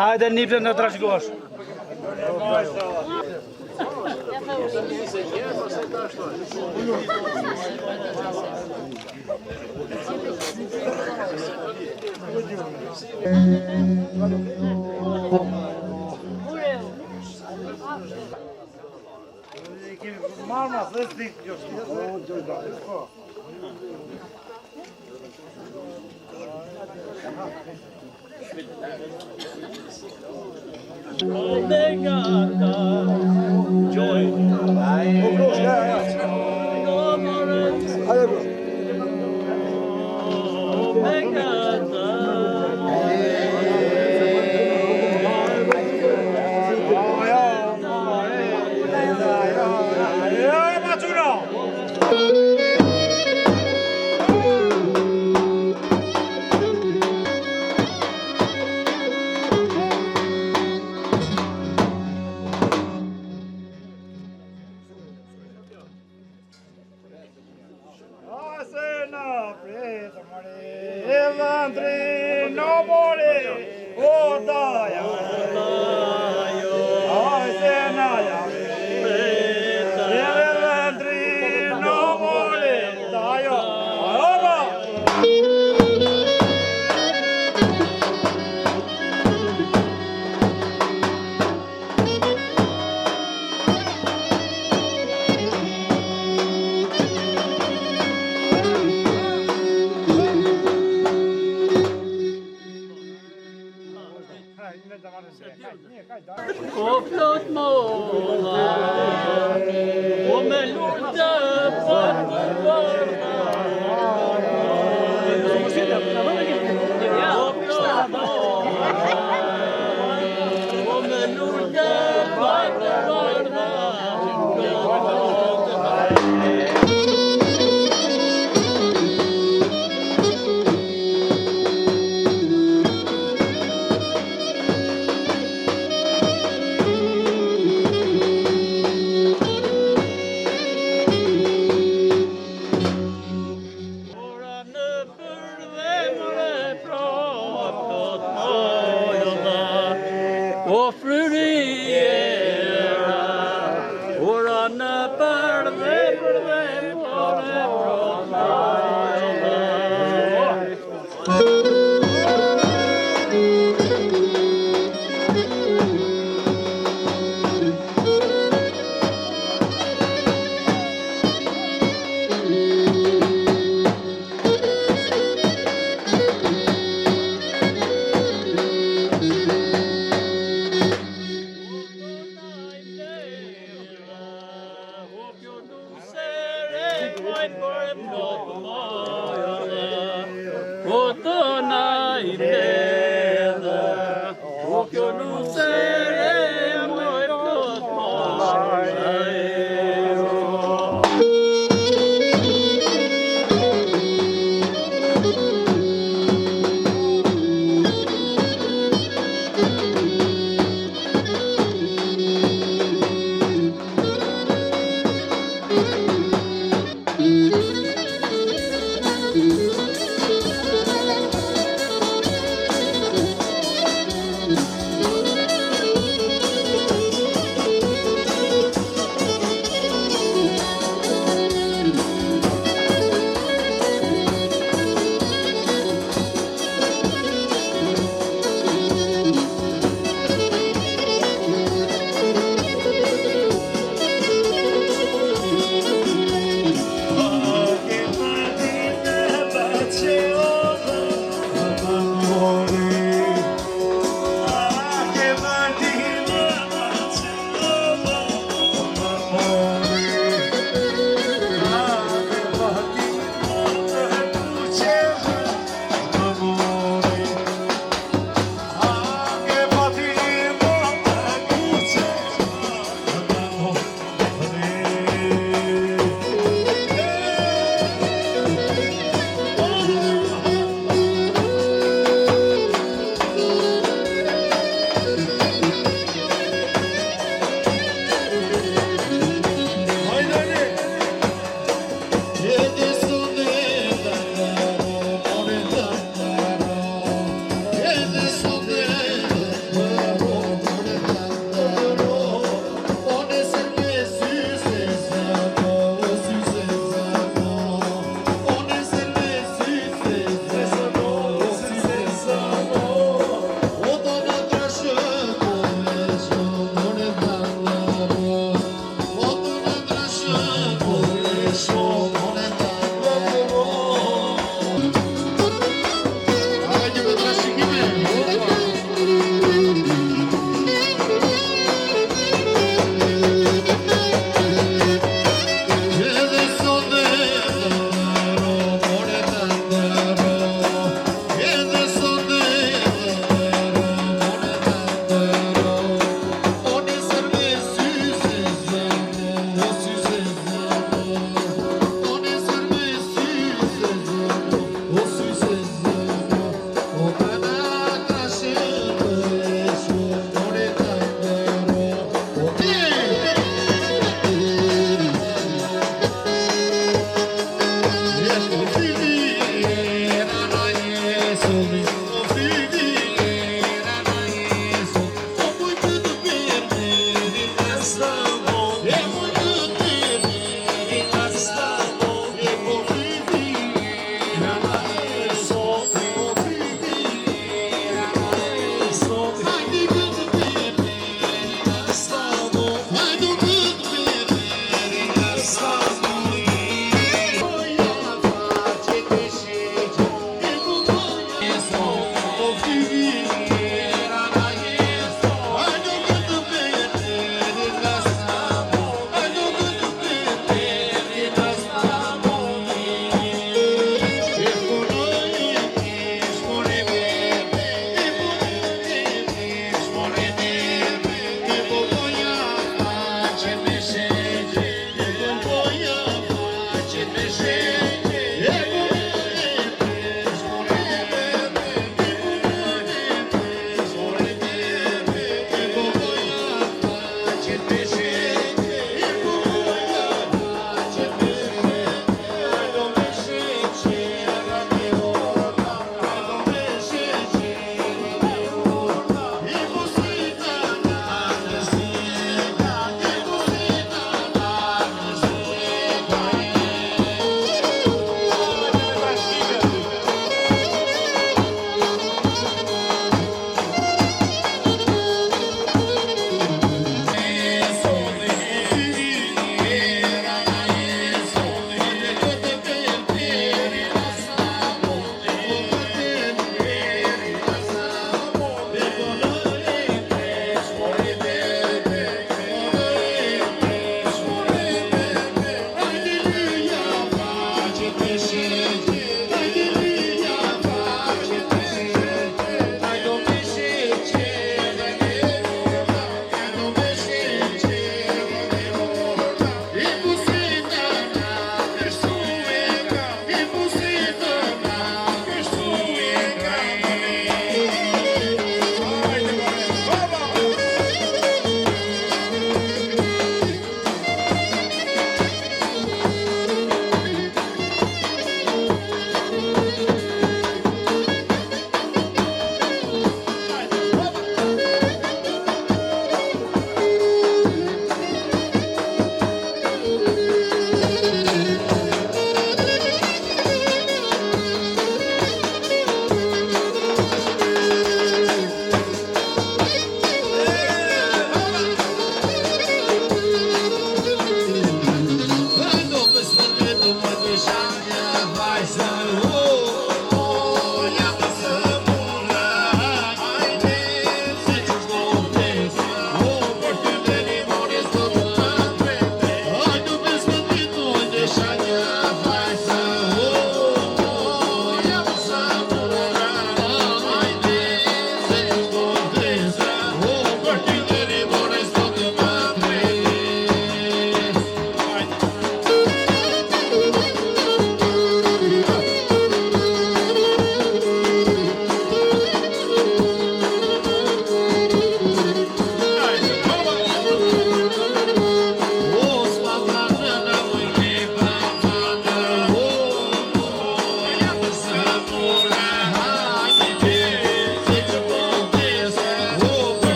Hajde nipën në trashgosh. Marma, let's think just. O flot molla, o me lurte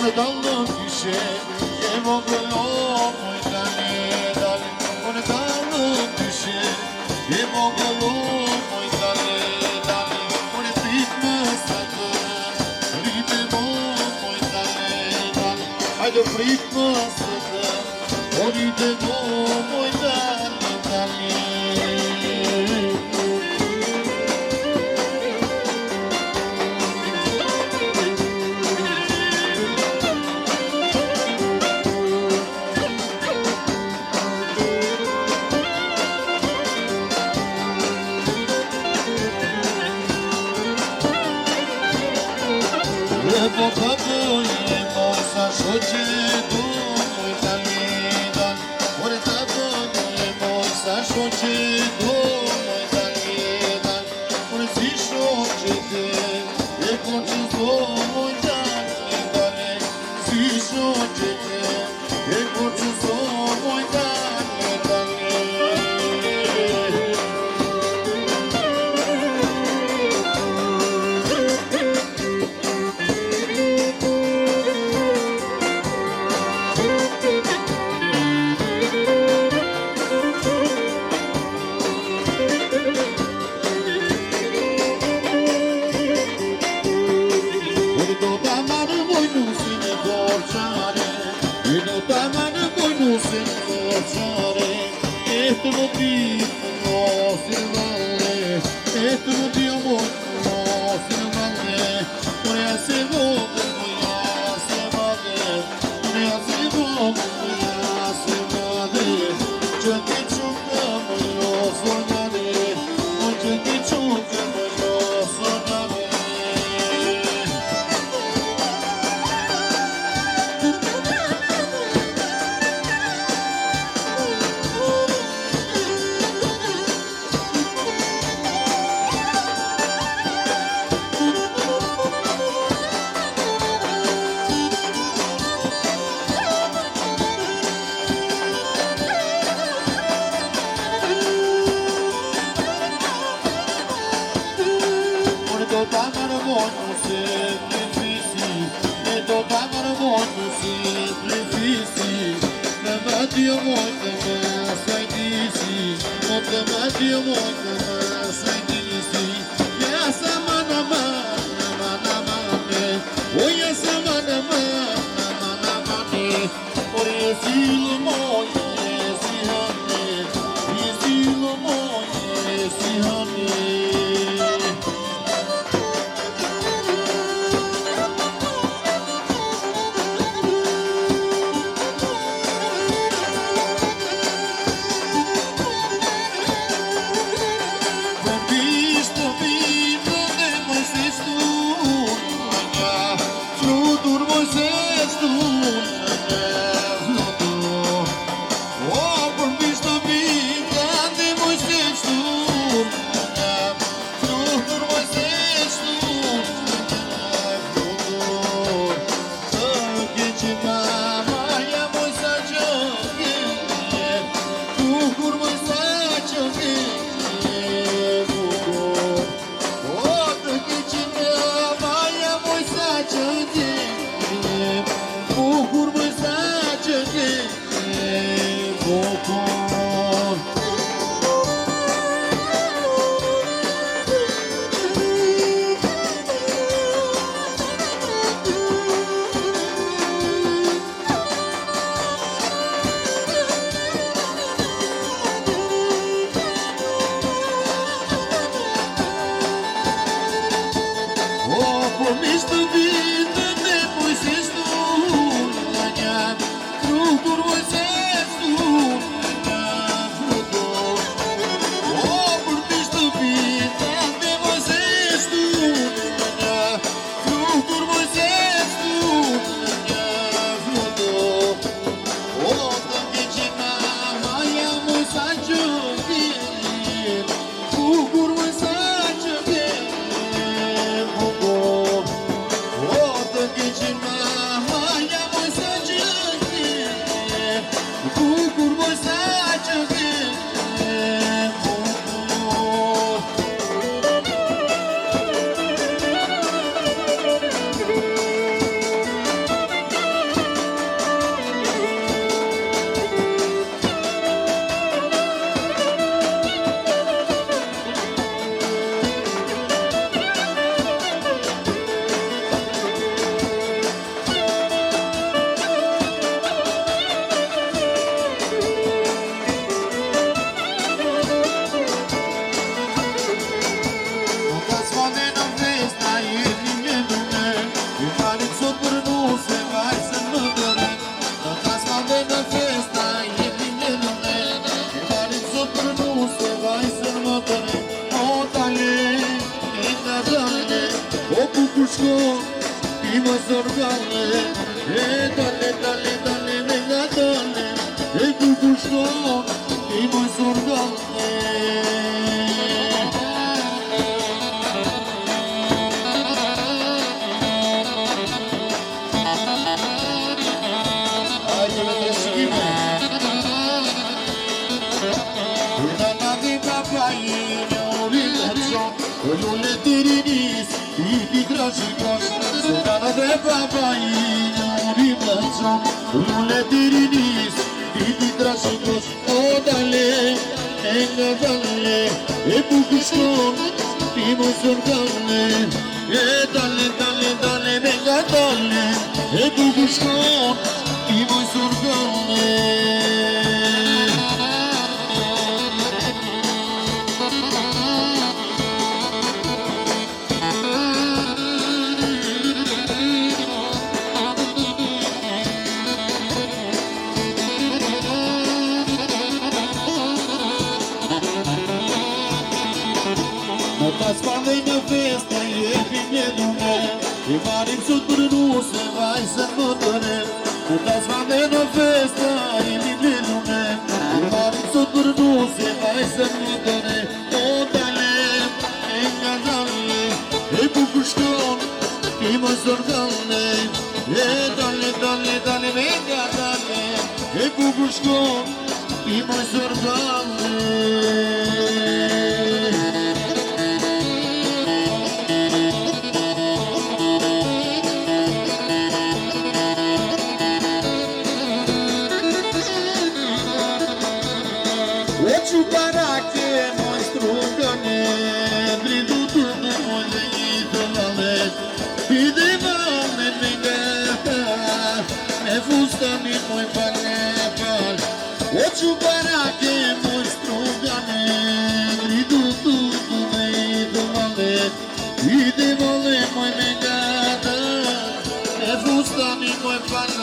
Unë dalën kishe, e vogëlo moj dali, dali. Unë dalën kishe, e vogëlo moj dali, dali. Unë prit më sakë, rritë mo moj dali, dali. Hajde prit më sakë, rritë mo moj dali, dali. Po pagoj mosa shoqe du moj dalidan. Ore pagoj mosa shoqe du moj dalidan. Ore si shoqe te e koqë do moj dalidan. Si shoqe te e koqë do moj dalidan. shkon, ti më zorgane, e dale, dale, dale, me nga dale, e ku shkon, ti më zorgane. Hajde me të shkime. Nana dhe papajin, ori me qon, lulle të rinis, i ti trashikosh. Nana dhe papajin, ori me qon, lulle të rinis, i ti trashikosh. O dale, e nga dale, e buku shkon, ti më zorgane. E dale, dale, dale, me nga dale, e buku shkon, ti më zorgane. Në pas pandej në festa, jepim një dume, i marim sot për nuse, vajzën më të ne. Në pas pandej në festa, jepim një dume, i marim sot për nuse, vajzën më të ne. O dale, e nga dale, e buku shkon, ti më zorgane. E dale, dale, dale, me nga dale, e buku shkon, ti më zorgane. Që barake moj strugane, dridu të moj dhe një të valet, pide vane me nga me fustani moj pal. O që barake moj strugane, dridu të një të valet, pide vane moj me nga me fustani moj pal.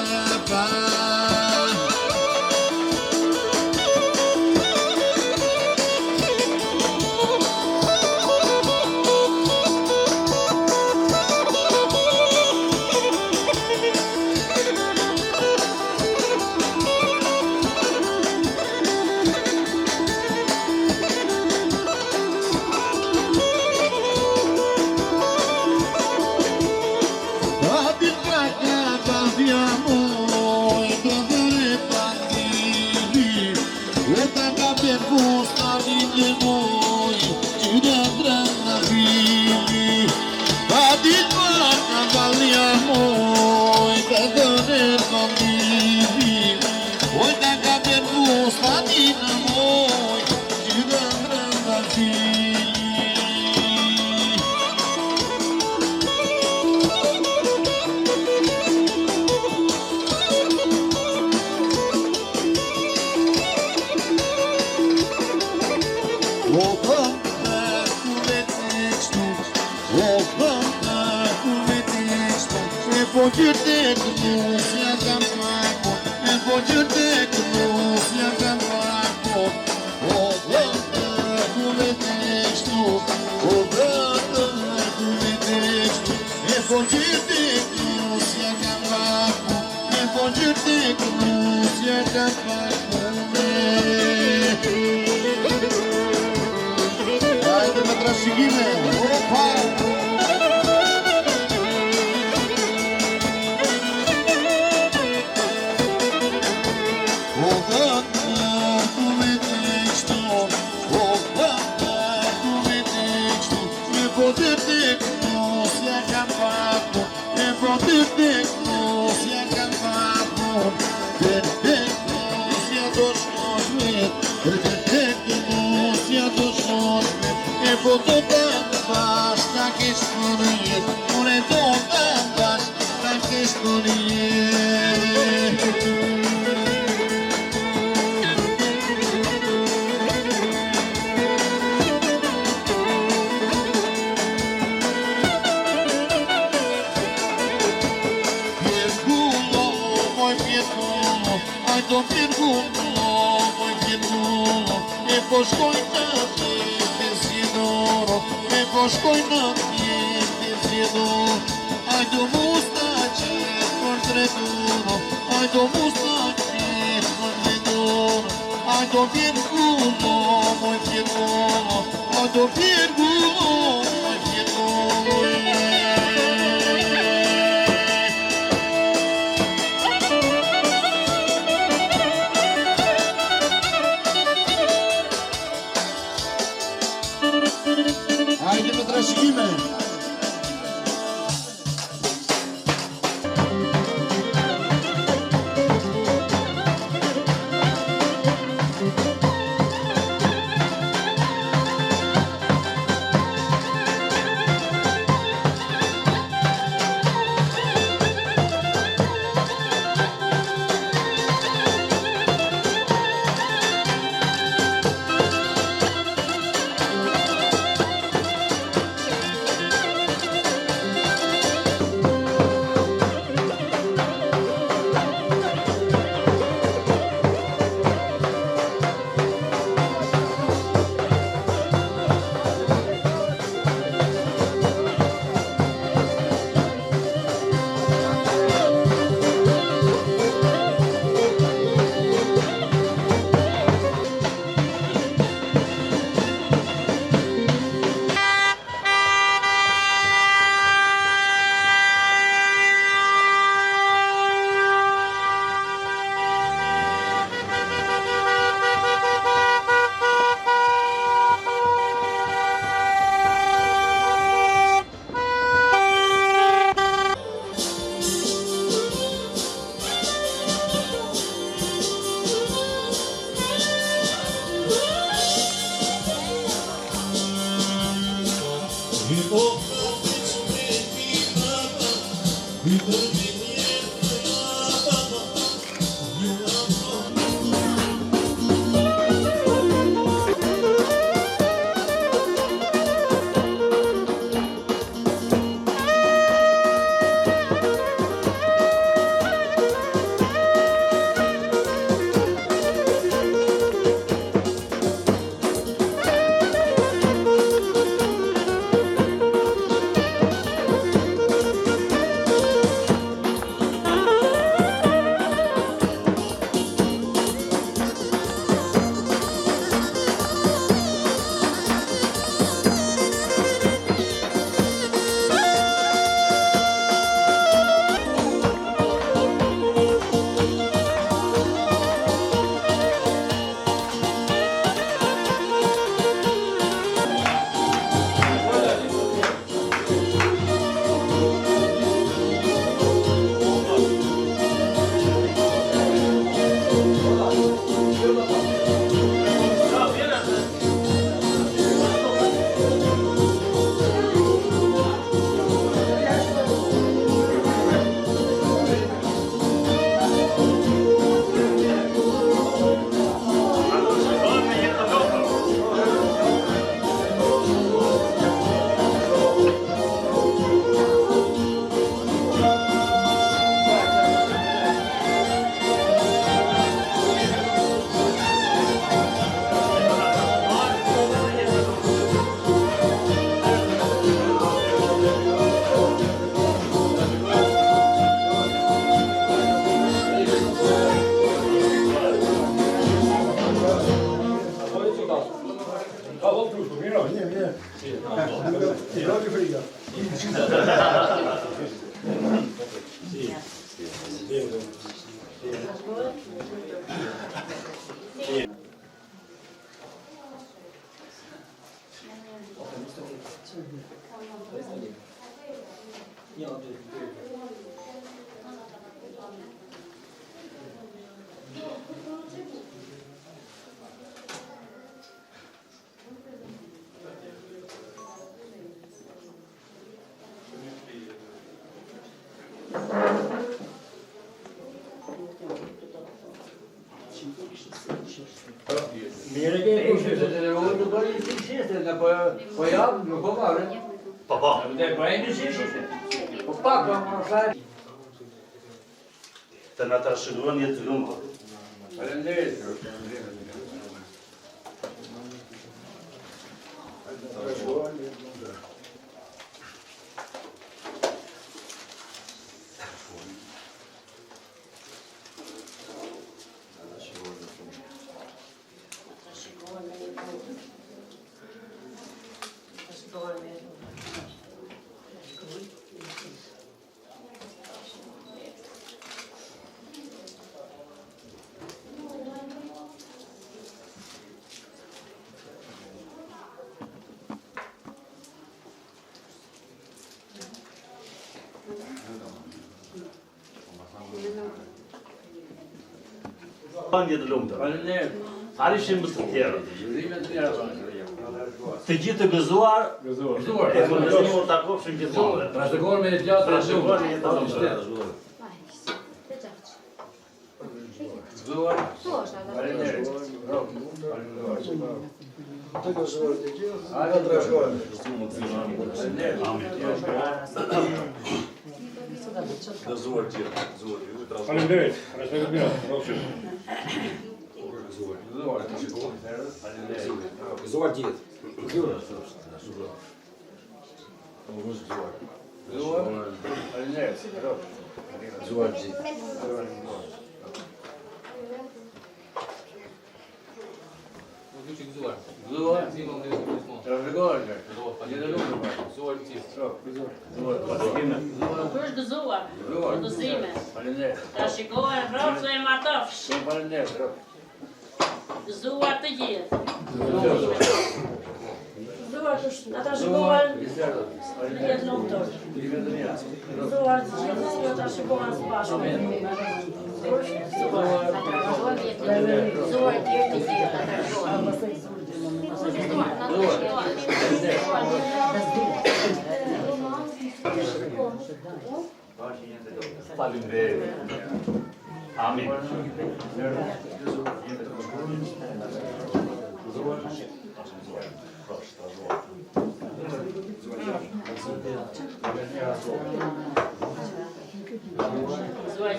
Po gjyrte kënus ja kam pako, e po gjyrte kënus ja kam pako. O vëtë ku me të shtu, o vëtë ku me të shtu, e po gjyrte kënus ja kam pako, e po gjyrte kënus ja kam pako. Hajde me trashëgime, opa! Po do të bash ta kesh në jetë, unë do të bash ta kesh në jetë. Pjergullo, moj pjergullo, aj do pjergullo, moj pjergullo, e po shkoj të e po shkoj në tjetë zjedo, Ajdo mustaci, portretuno, ajdo mustaci, portretuno, ajdo virgulo, moj virgulo, ajdo virgulo, moj virgulo. Ajde me trashkime. Mire che così se ne vuole poi si scende poi non può fare. Papà. Prendi si scende. Papà come fai? Të na trashëguan jetë të lumtur. Faleminderit. Shëgojnë jetë lumëtër. Arishim më të tjerë. Të gjithë të gëzuar, e kërëzimur të akofshim gjithmonë. Trashëgojnë me gjatë Trashëgojnë jetë lumëtër. Gëzuar. Faleminderit. Gëzuar gjithë. Gëzuar gjithë. Kush gëzuar, gëzime. Trashëgojnë rrofë e martofsh. Gëzuar të gjithë. Gëzuar të trashëgojnë të jetë lumtur. Gëzuar të gjithë që trashëgojnë së bashku. Gëzuar të jetë të gjithë. Faleminderit. Amin. Gëzuar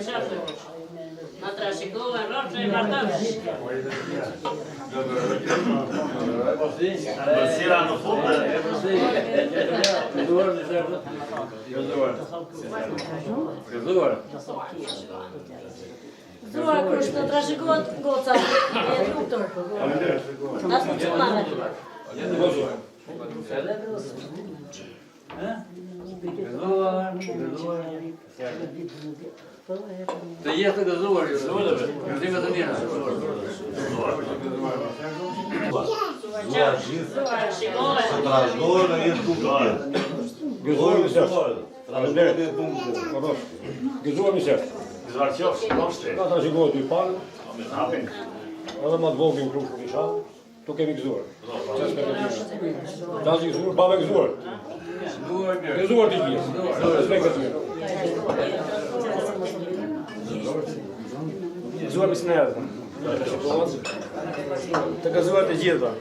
qafë. Në trashëgojnë rrofë e martofsh. Mësira në fundë. Gëzuar kush të trashëgohet goca, e lumtur. Nas më çunave. Të jetë të gëzuar, gëzime të mira. Gëzuar, shikohet. Trashëgojnë jetë lumëtër. Gëzuar mi sërë. Faleminderit. Gëzuar mi sërë. Gëzuar qofsh, qofshti. Ka trashëgohet dy palë, Amin. edhe ma të vogin krushë për isha, tu kemi gëzuar. Ta si gëzuar, bave gëzuar. Gëzuar të gjithë. Respekt të mirë. Gëzuar misnerë. Të gëzuar të gjithë.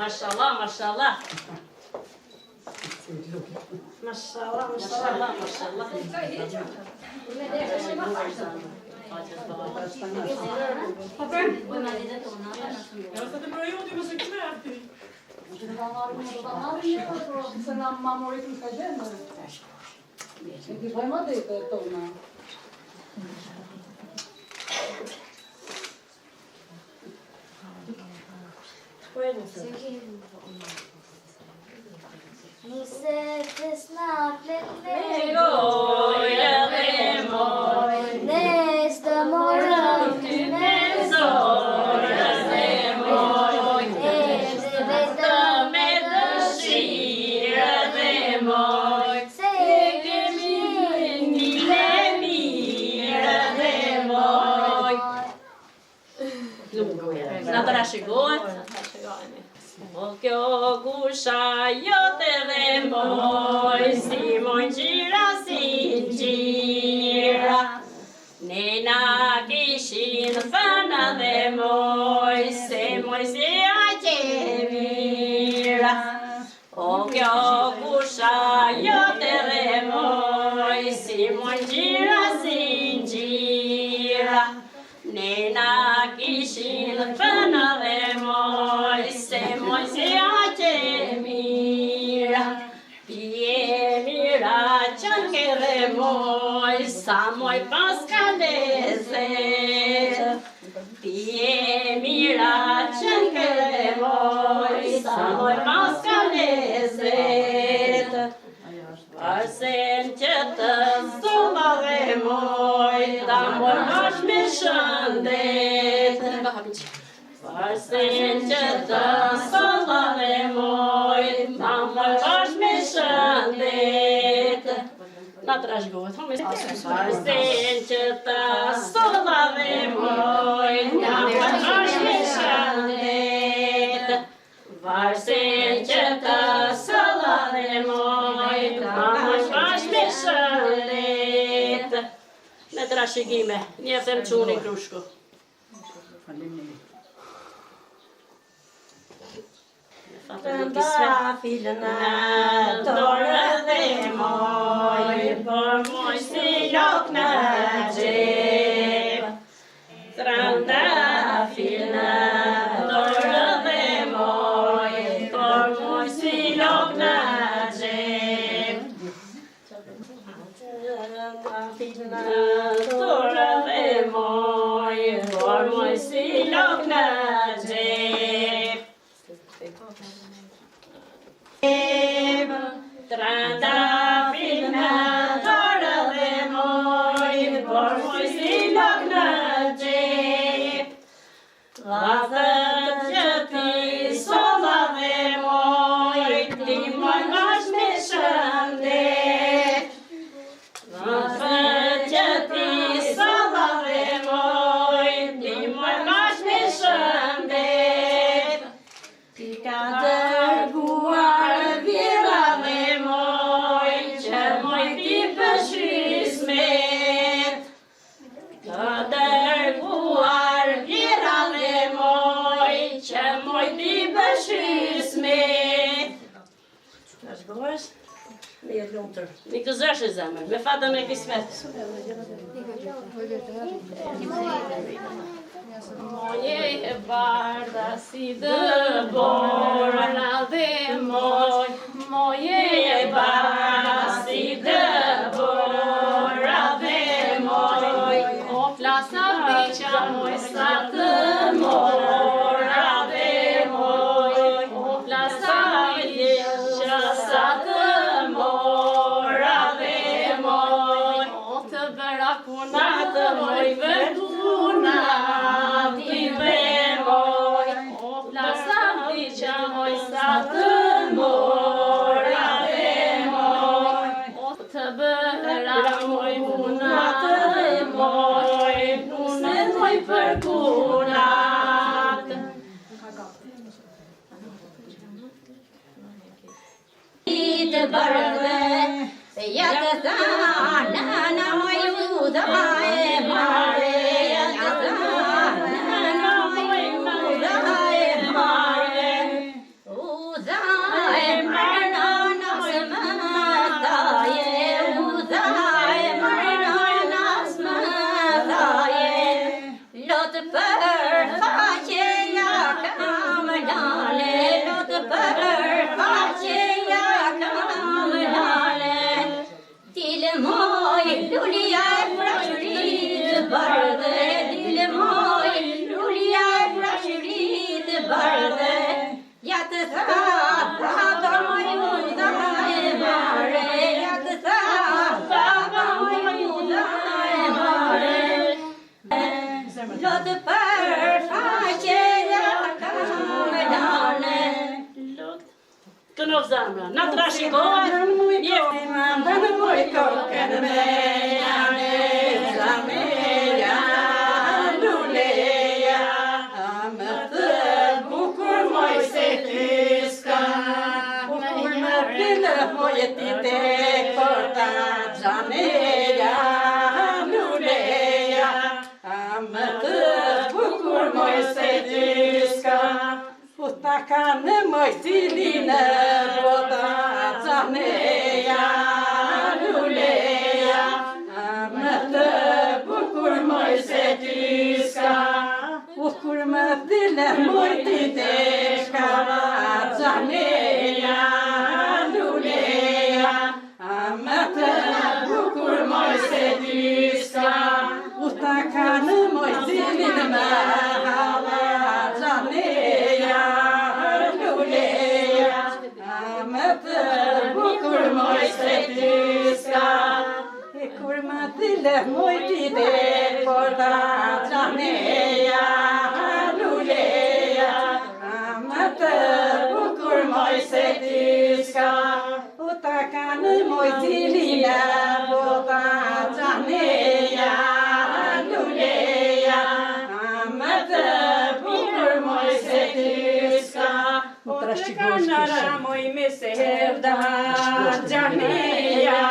mashallah, mashallah. Mashallah, mashallah, mashallah. Se na mamorit në ka gjenë. E ti bëjmë atë e tona. Nuse fesna fletle Goja dhe moj, Nes të morëm ty me zoja dhe moj, Edhe vetëm me dëshira dhe moj, Se kemi një mira dhe moj. Na të rashikohet? O kjo gusha jote dhe moj, si moj gjira si gjira. Ne na kishin thënë dhe moj, se moj si aqe mira. O kjo gusha jote dhe moj, si moj gjira si gjira. Ne na kishin thënë dhe moj, se moj si aqe mira. Pje mira qënë ke dhe moj, sa moj pas ka lezet. Pje mira qënë ke dhe moj, sa moj pas ka lezet. Arsen që të zolla dhe moj, ta moj bash me shëndet. Arsen që të zolla dhe moj, ta moj bash me shëndet. Na të rashgohet, Arsen që të zolla dhe moj, ta moj bash me shëndet. Varsen që të zolla dhe moj, ta moj bash me shëndet. Me të rashigime, një them qunin krushku. Trëndafilën e dorë dhe moj, por moj si lok në gjep. Trëndafilën e dorë dhe moj, por moj si lok në gjep. Trëndafilën e dorë dhe moj, por moj si lok në gjep. Trëndafilën e dorë dhe moj, por moj si lok në gjep. Vatët që ti solla dhe moj, ti moj bash me shëndet. Vatët që ti solla dhe moj, ti moj bash me shëndet. Ti ka dërguar vjera dhe moj, që moj ti pëshismet. Ka dërguar vjera dhe moj, që moj ti pëshismet. Ka shgohesh? Një lumëtër. Një këzësh e zemër, me fatën e kismet. Moje e bardha si dëbora dhe moj, moje e bardha si dëbora dhe moj, o plasa veqa moj sa të mora dhe moj, o plasa veqa sa të mora dhe moj, o të bëra kunat moj vërkunat i dhe moj, o plasa veqa moj sa të mora dhe moj, o të bëra moj kunat dhe moj, punet moj vërkunat. Të bërëve, se jatë thana, na moj u dha e mare, jatë thana, na moj u dha e mare, u dile moj, lulia e frashërit bardhe, dile moj, lulia e frashërit bardhe, ja të tha, baba moj muda e mare, ja të tha, baba moj muda e mare, lotë për faqe ja ka me dane, të në zamra, në të rashikohet, një fëmën në moj kokën me janë, zameja, luleja, më të bukur moj se ty s'ka, bukur më pile moj ti te korta, zameja, luleja, më të bukur moj se ty s'ka, Puta kanë moj cilina bota zaneja luleja më të bukur moj se ty s'ka bukur më dile moj ti teshka zaneja luleja më të bukur moj se ty s'ka Puta kanë moj cilina më hava zaneja më të bukur moj se ty s'ka e kur më dile moj ti te porta zaneja luleja më të bukur moj se ty s'ka u ta kanë moj cilina porta zaneja luleja më të bukur moj se ty s'ka Të kanara moj me sevda, gjaneja,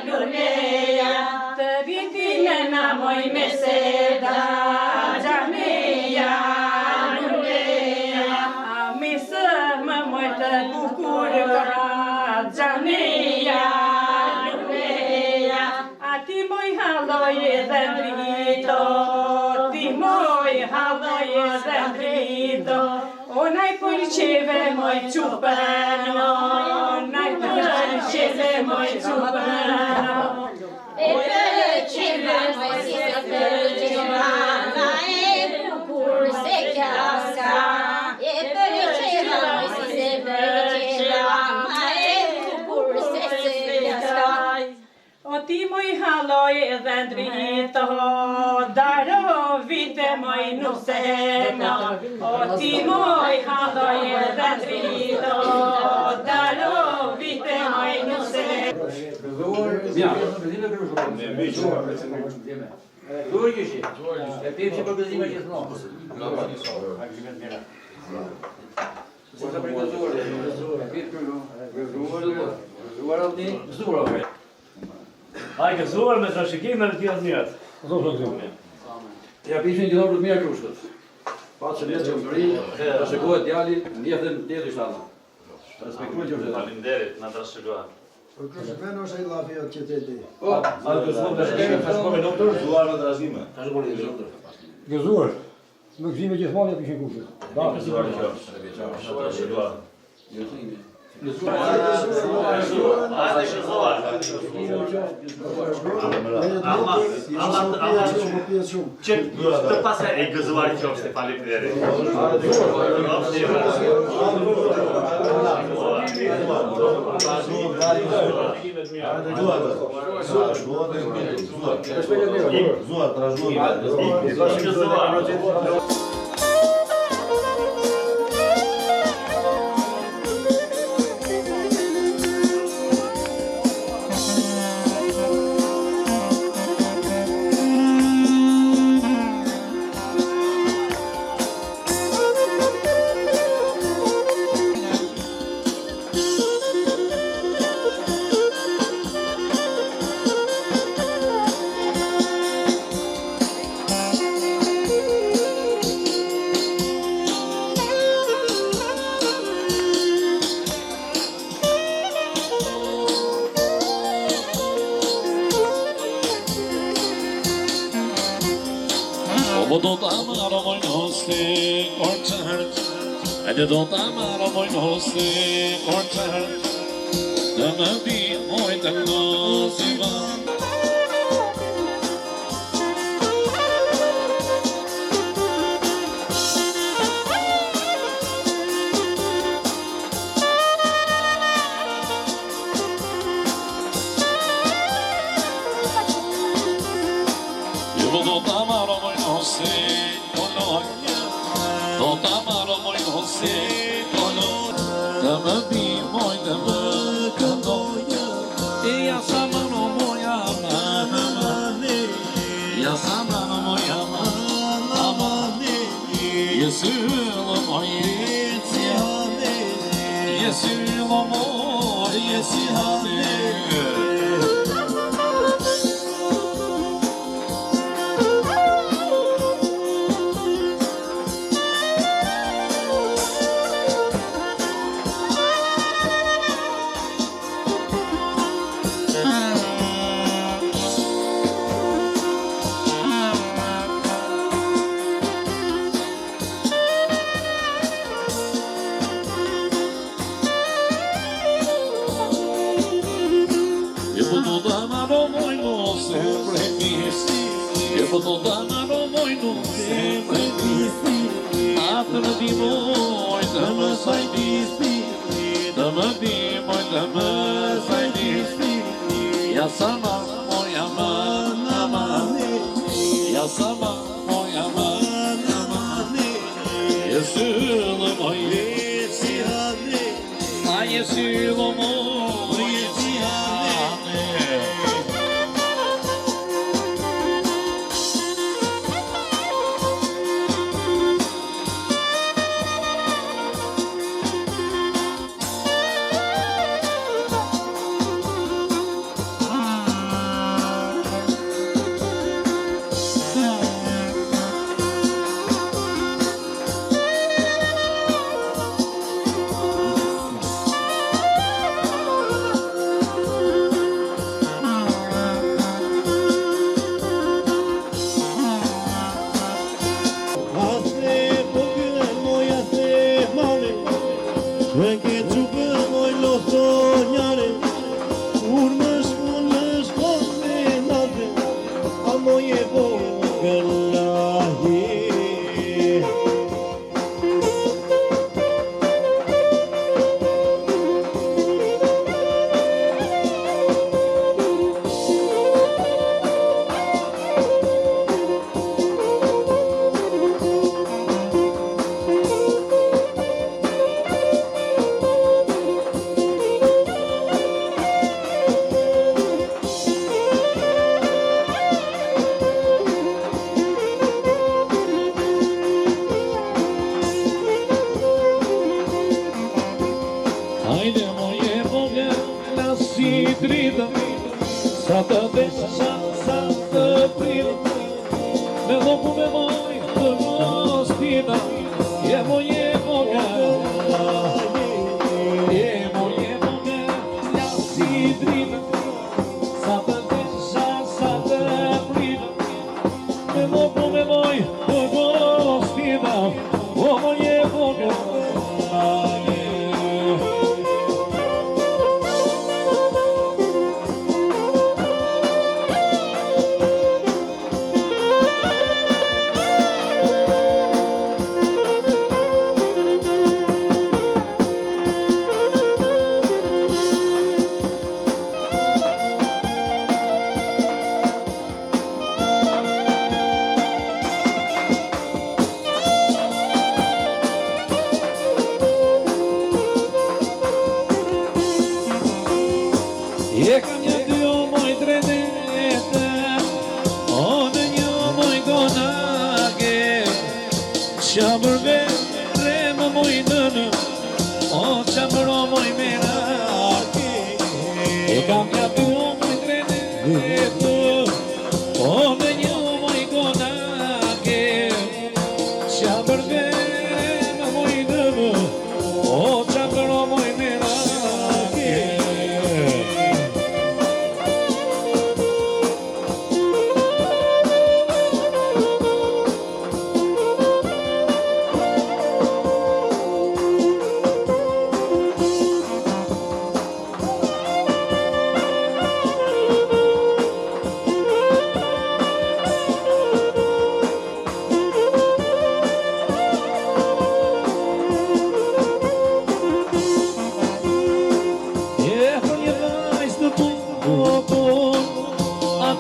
luleja, të vitile na moj me sevda, gjaneja, luleja, a misë më moj të bukur ka, gjaneja, luleja, a ti moj haloj dhe drito, ti moj haloj dhe drito, Onaj përqeve moj qupeno, onaj përqeve moj qupeno. E përqeve moj si se përqevana, e bukur se kjaska. E përqeve moj si se përqevana, e bukur se kjaska. O ti moj haloj dhe ndrito, daro vite moj nuseno. O ti moj haloj dhe ndrito, daro vite moj nuseno. Zor gjyshi. E pipë që për gëzime gjithmonë. Sa për gëzuar, e pipë gëzuar alni, gëzuar. Ai gëzuar me trashëgim me tjetër mirë. Ja pishin gjithë për të mirë krushkët. Pa që letë që më mëri, të shikohet djali, njëftën tjetë i shtana. Respektuar që është edhe. Faleminderit, na trashëguar. Për kështë përnë është e lafio që të ti. A gëzuar me shkemi, ka shkome në tërë, gëzuar me trashëgime. Gëzuar. Në gëzime gjithmonë ja pishin kushët. Gëzuar në qofë. Trashëguar. Që të pasë e gëzuar që është e faleminderit. O do të amaro moj noste, orçar. Hajde do të amaro moj noste, orçar. të më bimoj të mosiva. Do ta marrë moj nëse kolonja, do ta marrë moj nëse kolonja, të më bimoj të më këndonja, e ja sa më në moja amane, ja sa më në moja amane, jesyllë moj jeci hane, jesyllë moj jeci hane. Po të danaro moj nuk se presi, atë më dimoj të më sajtisi, të më dimoj të më sajtisi, ja sama moja amane, ja sama moja amane, jesyllë moj jeci hane, a jesyllë moj jeci hane. Sa të desha, sa të prida, me lopu me moj të mostina, jemo ga, la si drita, sa të desha, sa të prida, me lopu me moj të mostina, jemo ga.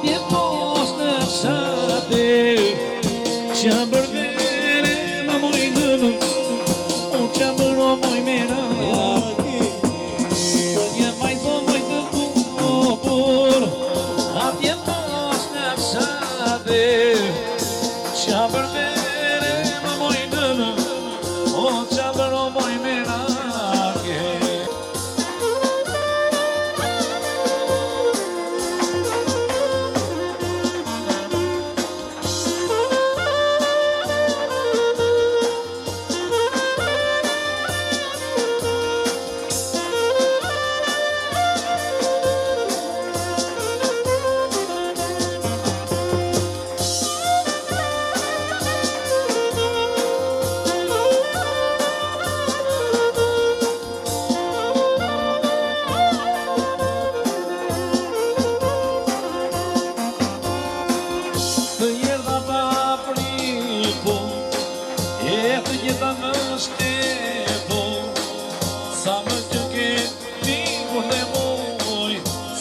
atje pos në sate që bërbere më moj nëmë o që bërë moj mera një majzo moj të bubur atje pos në sate që bërbere më moj nëmë o që bërë moj mera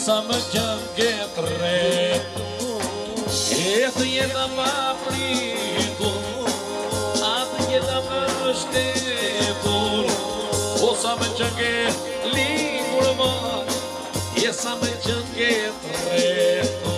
Sa më gjënge të retu Etë jeta ma pritur Atë jeta më shtetur O sa më gjënge lingur më E sa më gjënge të retu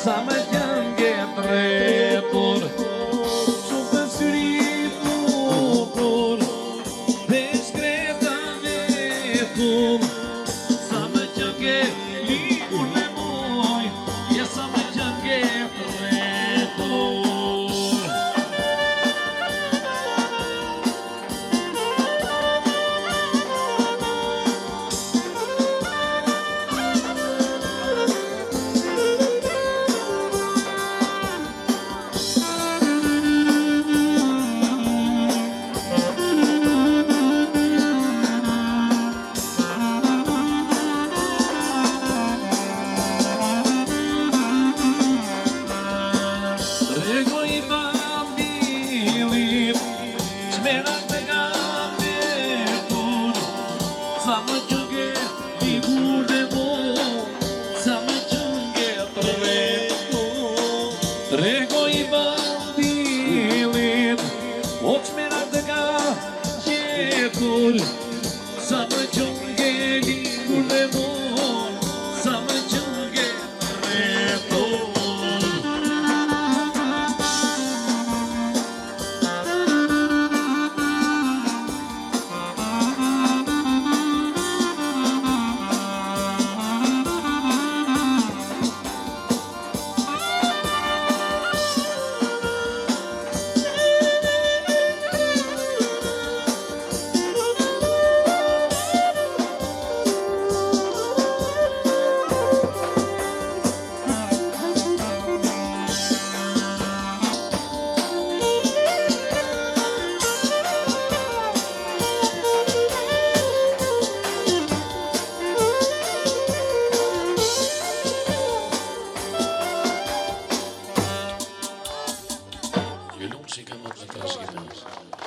Sa më gjënge të retur Shumë të syri putur Dhe shkreta vetur Sa më gjënge likur në moj Ja sa më gjënge të retur Regoj bandilit O qmerak të ka qetur Sa më qënge lingur dhe mor Sa më qënge retor Je noemt zich aan wat met